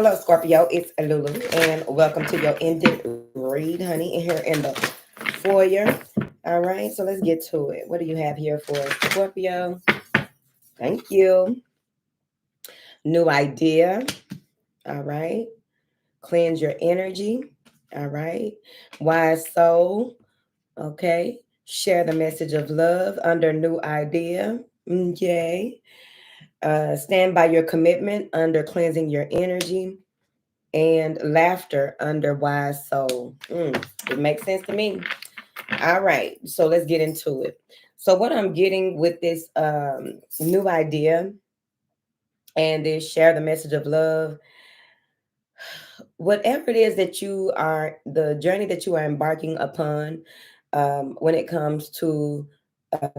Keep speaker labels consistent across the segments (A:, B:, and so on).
A: Hello, Scorpio. It's Lulu, and welcome to your ended read, honey, here in the foyer. All right, so let's get to it. What do you have here for us, Scorpio? Thank you. New idea. All right. Cleanse your energy. All right. Wise soul. Okay. Share the message of love under new idea. Okay. Stand by your commitment under cleansing your energy. And laughter under wise soul. It makes sense to me. All right, so let's get into it. So what I'm getting with this new idea and this share the message of love, whatever it is that you are, the journey that you are embarking upon, when it comes to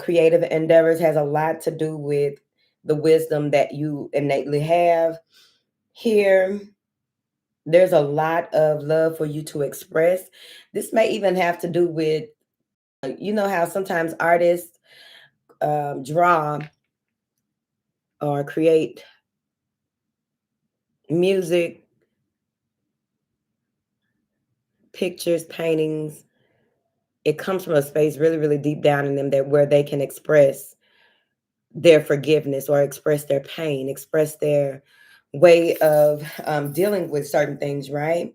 A: creative endeavors, has a lot to do with the wisdom that you innately have. Here, there's a lot of love for you to express. This may even have to do with, you know, how sometimes artists draw or create music, pictures, paintings. It comes from a space really, really deep down in them that where they can express their forgiveness or express their pain, express their way of dealing with certain things, right?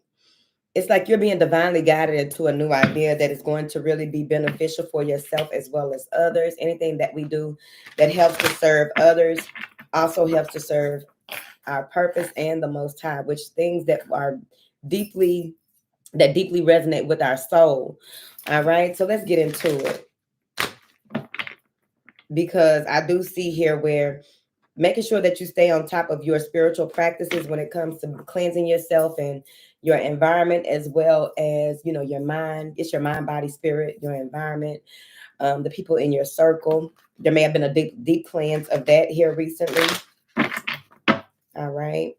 A: It's like you're being divinely guided into a new idea that is going to really be beneficial for yourself as well as others. Anything that we do that helps to serve others also helps to serve our purpose and the Most High, which things that are deeply resonate with our soul. All right, so let's get into it, because I do see here where making sure that you stay on top of your spiritual practices when it comes to cleansing yourself and your environment, as well as, you know, your mind. It's your mind, body, spirit, your environment, the people in your circle. There may have been a deep cleanse of that here recently. All right.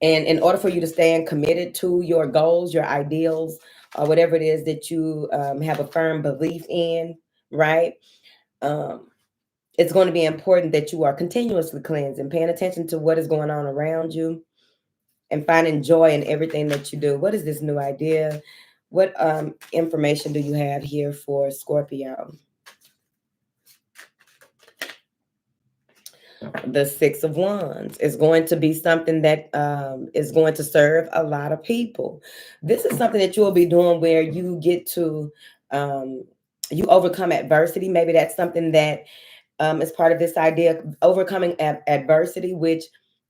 A: And in order for you to stand committed to your goals, your ideals, or whatever it is that you have a firm belief in, right? Um, it's going to be important that you are continuously cleansing, paying attention to what is going on around you, and finding joy in everything that you do. What is this new idea? What information do you have here for Scorpio? The Six of Wands is going to be something that is going to serve a lot of people. This is something that you will be doing where you get to um, you overcome adversity. Maybe that's something that is part of this idea, overcoming adversity, which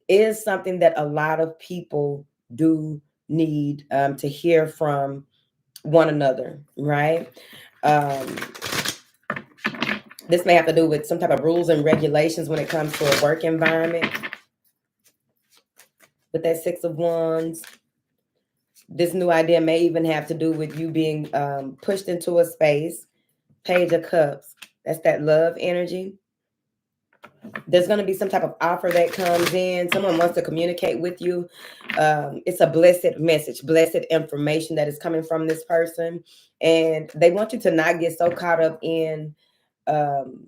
A: is something that a lot of people do need to hear from one another, right? Um, this may have to do with some type of rules and regulations when it comes to a work environment. With that Six of Wands, this new idea may even have to do with you being pushed into a space. Page of Cups, that's that love energy. There's going to be some type of offer that comes in. Someone wants to communicate with you. It's a blessed message, blessed information that is coming from this person. And they want you to not get so caught up in um,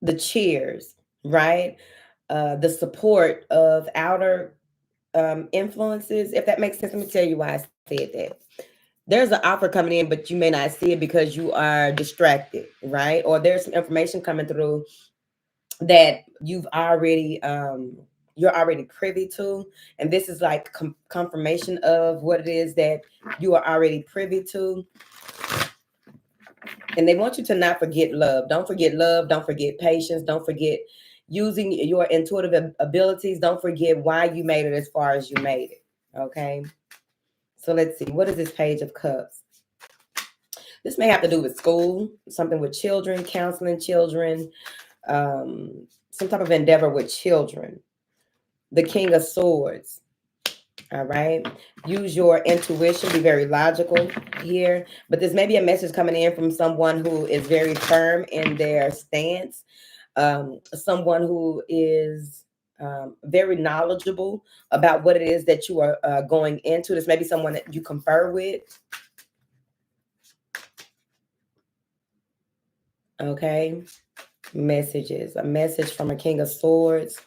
A: the cheers, right? The support of outer influences, if that makes sense. Let me tell you why I said that. There's an offer coming in, but you may not see it because you are distracted, right? Or there's some information coming through that you're already privy to, and this is like confirmation of what it is that you are already privy to. And they want you to not forget love. Don't forget love. Don't forget patience. Don't forget using your intuitive abilities. Don't forget why you made it as far as you made it. Okay. So let's see. What is this Page of Cups? This may have to do with school, something with children, counseling children, some type of endeavor with children. The King of Swords. All right. Use your intuition. Be very logical here. But this may be a message coming in from someone who is very firm in their stance. Someone who is very knowledgeable about what it is that you are going into. This may be someone that you confer with. Okay. Messages. A message from a King of Swords.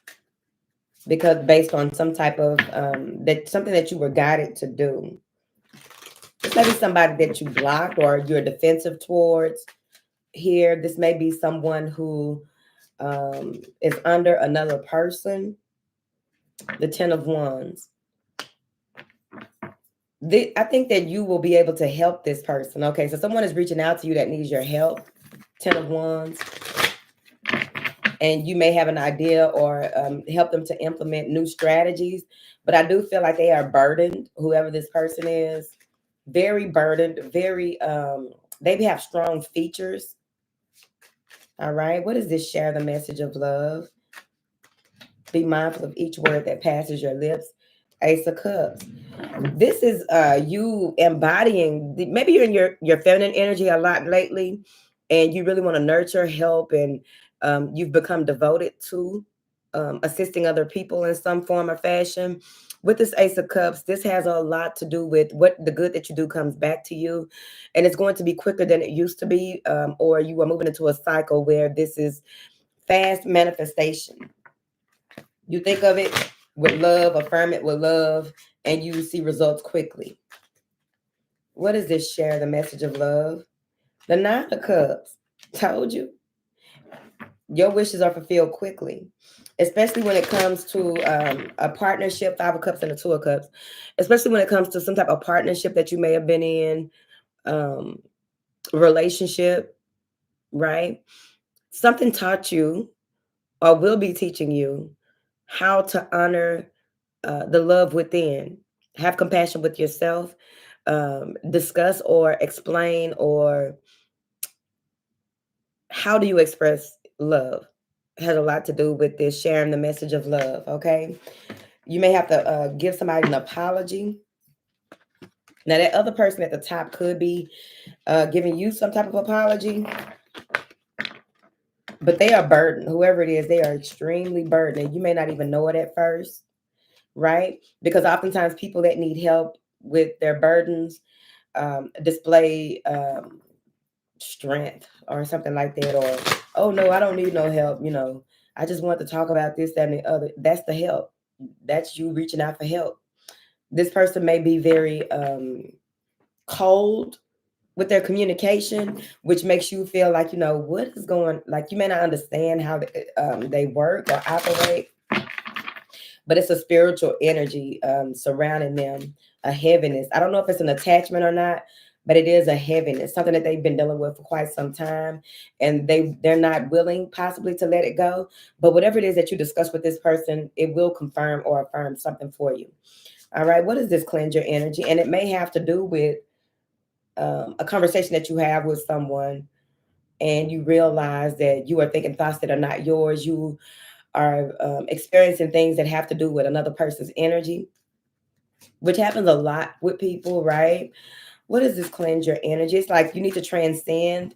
A: because based on some type of that something that you were guided to do. This may be somebody that you blocked or you're defensive towards here. This may be someone who is under another person. The 10 of Wands. I think that you will be able to help this person. Okay, so someone is reaching out to you that needs your help. 10 of Wands. And you may have an idea or help them to implement new strategies. But I do feel like they are burdened, whoever this person is. Very burdened, very, they have strong features. All right, what is this? Share the message of love. Be mindful of each word that passes your lips. Ace of Cups. This is you embodying maybe you're in your feminine energy a lot lately, and you really want to nurture, help, and you've become devoted to assisting other people in some form or fashion. With this Ace of Cups, this has a lot to do with what the good that you do comes back to you, and it's going to be quicker than it used to be, or you are moving into a cycle where this is fast manifestation. You think of it with love, affirm it with love, and you see results quickly. What is this? Share the message of love. The 9 of Cups. Told you. Your wishes are fulfilled quickly, especially when it comes to a partnership. 5 of Cups and the 2 of Cups. Especially when it comes to some type of partnership that you may have been in, um, relationship, right? Something taught you or will be teaching you how to honor the love within. Have compassion with yourself. Discuss or explain or how do you express love? It has a lot to do with this sharing the message of love. Okay, you may have to give somebody an apology. Now that other person at the top could be giving you some type of apology, but they are burdened. Whoever it is, they are extremely burdened, and you may not even know it at first, right? Because oftentimes people that need help with their burdens display strength or something like that, or oh no, I don't need no help, I just want to talk about this, that, and the other. That's the help. That's you reaching out for help. This person may be very cold with their communication, which makes you feel like, what is going, like you may not understand how they work or operate, but it's a spiritual energy surrounding them, a heaviness. I don't know if it's an attachment or not, but it is a heaviness, something that they've been dealing with for quite some time, and they're not willing possibly to let it go. But whatever it is that you discuss with this person, it will confirm or affirm something for you. All right, what is this? Cleanse your energy, and it may have to do with a conversation that you have with someone, and you realize that you are thinking thoughts that are not yours. You are experiencing things that have to do with another person's energy, which happens a lot with people, right? What is this? Cleanse your energy. It's like you need to transcend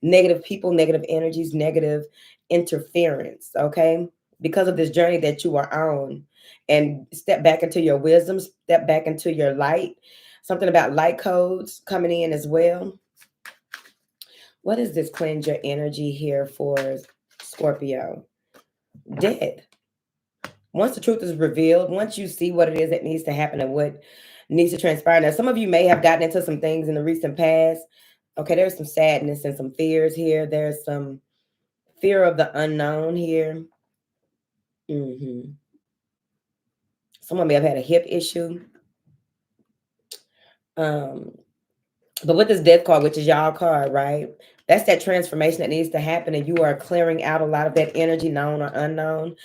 A: negative people, negative energies, negative interference, okay? Because of this journey that you are on, and step back into your wisdom, step back into your light. Something about light codes coming in as well. What is this? Cleanse your energy here for Scorpio. Death. Once the truth is revealed, once you see what it is that needs to happen and what needs to transpire. Now, some of you may have gotten into some things in the recent past. Okay, there's some sadness and some fears here. There's some fear of the unknown here. Someone may have had a hip issue. But with this death card, which is y'all card, right? That's that transformation that needs to happen, and you are clearing out a lot of that energy, known or unknown.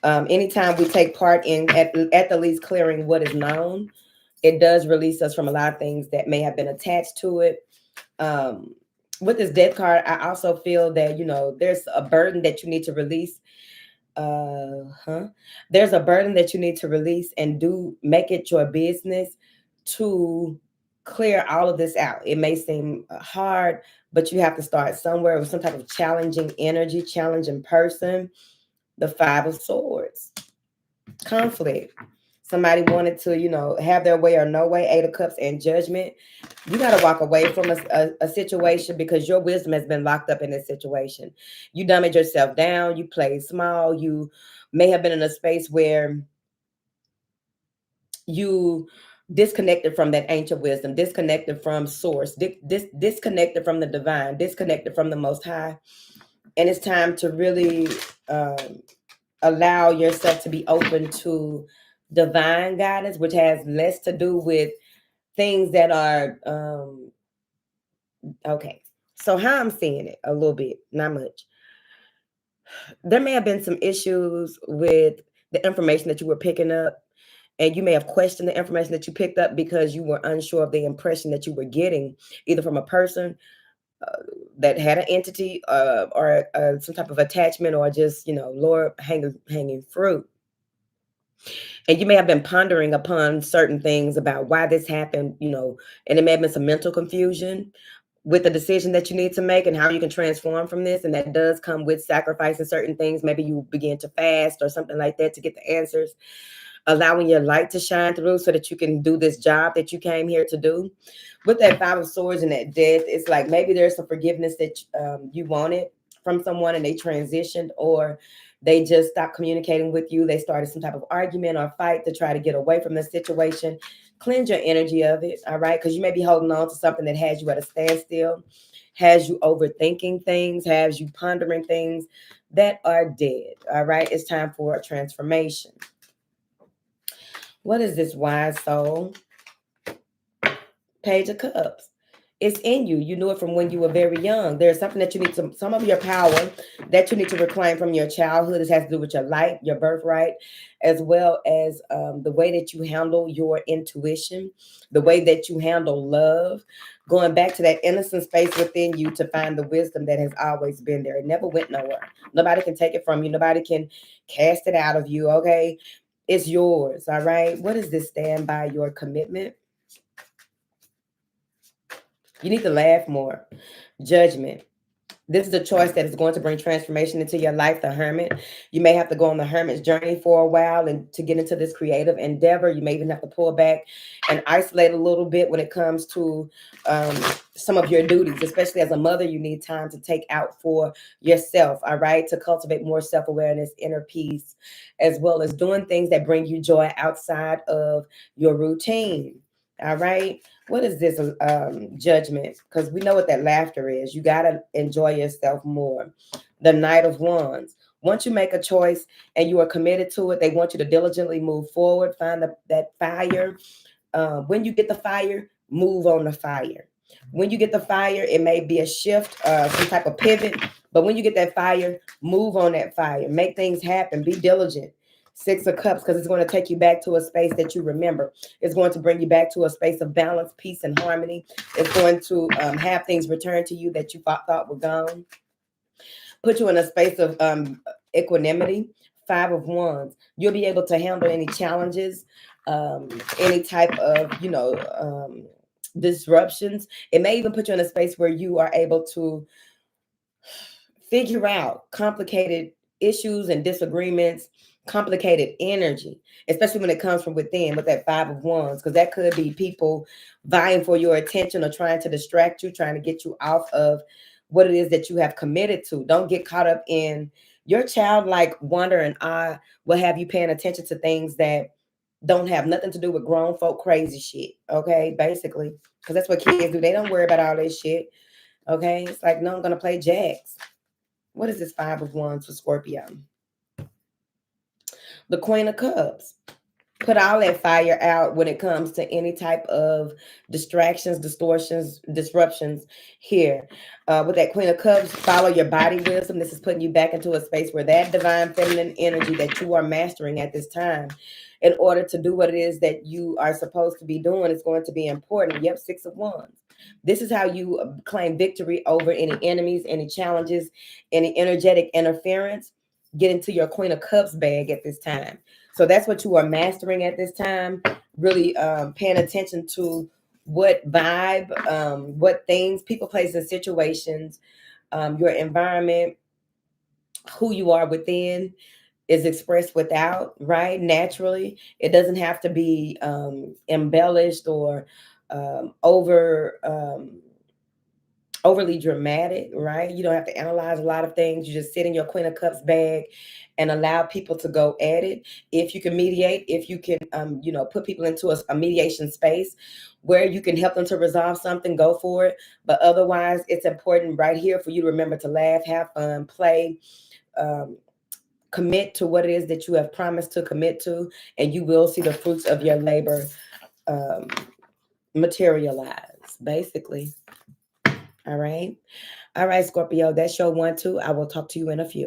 A: Anytime we take part in at the least clearing what is known, it does release us from a lot of things that may have been attached to it. With this death card, I also feel that there's a burden that you need to release. There's a burden that you need to release, and make it your business to clear all of this out. It may seem hard, but you have to start somewhere with some type of challenging energy, challenging person. The 5 of Swords. Conflict. Somebody wanted to, have their way or no way. 8 of Cups and Judgment. You got to walk away from a situation because your wisdom has been locked up in this situation. You dumbed yourself down. You played small. You may have been in a space where you disconnected from that ancient wisdom, disconnected from source, disconnected from the divine, disconnected from the most high. And it's time to really um, allow yourself to be open to divine guidance, which has less to do with things that are okay. So how I'm seeing it a little bit, not much. There may have been some issues with the information that you were picking up, and you may have questioned the information that you picked up because you were unsure of the impression that you were getting, either from a person that had an entity or some type of attachment, or just lower hanging fruit. And you may have been pondering upon certain things about why this happened, and it may have been some mental confusion with the decision that you need to make and how you can transform from this. And that does come with sacrificing certain things. Maybe you begin to fast or something like that to get the answers, allowing your light to shine through so that you can do this job that you came here to do. With that Five of Swords and that death, it's like maybe there's some forgiveness that you wanted from someone and they transitioned, or they just stopped communicating with you. They started some type of argument or fight to try to get away from the situation. Cleanse your energy of it, all right? Because you may be holding on to something that has you at a standstill, has you overthinking things, has you pondering things that are dead, all right? It's time for a transformation. What is this, wise soul? Page of Cups. It's in you. You knew it from when you were very young. There's something that you need to, some of your power that you need to reclaim from your childhood. This has to do with your light, your birthright, as well as the way that you handle your intuition, the way that you handle love, going back to that innocent space within you to find the wisdom that has always been there. It never went nowhere. Nobody can take it from you. Nobody can cast it out of you, okay? It's yours, all right? What is this? Stand by your commitment. You need to laugh more. Judgment. This is a choice that is going to bring transformation into your life. The Hermit. You may have to go on the Hermit's journey for a while and to get into this creative endeavor. You may even have to pull back and isolate a little bit when it comes to some of your duties. Especially as a mother, you need time to take out for yourself, all right? To cultivate more self-awareness, inner peace, as well as doing things that bring you joy outside of your routine, all right? What is this judgment? Because we know what that laughter is. You got to enjoy yourself more. The Knight of Wands. Once you make a choice and you are committed to it, they want you to diligently move forward, find that fire. When you get the fire, move on the fire. When you get the fire, it may be a shift, some type of pivot. But when you get that fire, move on that fire. Make things happen. Be diligent. Six of Cups, because it's going to take you back to a space that you remember. It's going to bring you back to a space of balance, peace, and harmony. It's going to have things return to you that you thought were gone. Put you in a space of equanimity. Five of Wands. You'll be able to handle any challenges, any type of, disruptions. It may even put you in a space where you are able to figure out complicated issues and disagreements, complicated energy, especially when it comes from within with that Five of Wands, because that could be people vying for your attention or trying to distract you, trying to get you off of what it is that you have committed to. Don't get caught up in your childlike wonder and awe will have you paying attention to things that don't have nothing to do with grown folk crazy shit. Okay, basically, because that's what kids do. They don't worry about all this shit. Okay, it's like, no, I'm gonna play jacks. What is this Five of Wands for Scorpio? The Queen of Cups. Put all that fire out when it comes to any type of distractions, distortions, disruptions here. With that Queen of Cups, follow your body wisdom. This is putting you back into a space where that divine feminine energy that you are mastering at this time, in order to do what it is that you are supposed to be doing, is going to be important. Yep, Six of Wands. This is how you claim victory over any enemies, any challenges, any energetic interference. Get into your Queen of Cups bag at this time. So that's what you are mastering at this time. Really paying attention to what vibe, what things, people, places, and situations, your environment, who you are within is expressed without, right? Naturally. It doesn't have to be embellished or over overly dramatic, right? You don't have to analyze a lot of things. You just sit in your Queen of Cups bag and allow people to go at it. If you can mediate, if you can, put people into a mediation space where you can help them to resolve something, go for it. But otherwise, it's important right here for you to remember to laugh, have fun, play, um, commit to what it is that you have promised to commit to, and you will see the fruits of your labor um, materialize, basically. All right. All right, Scorpio, that's your 1, 2. I will talk to you in a few.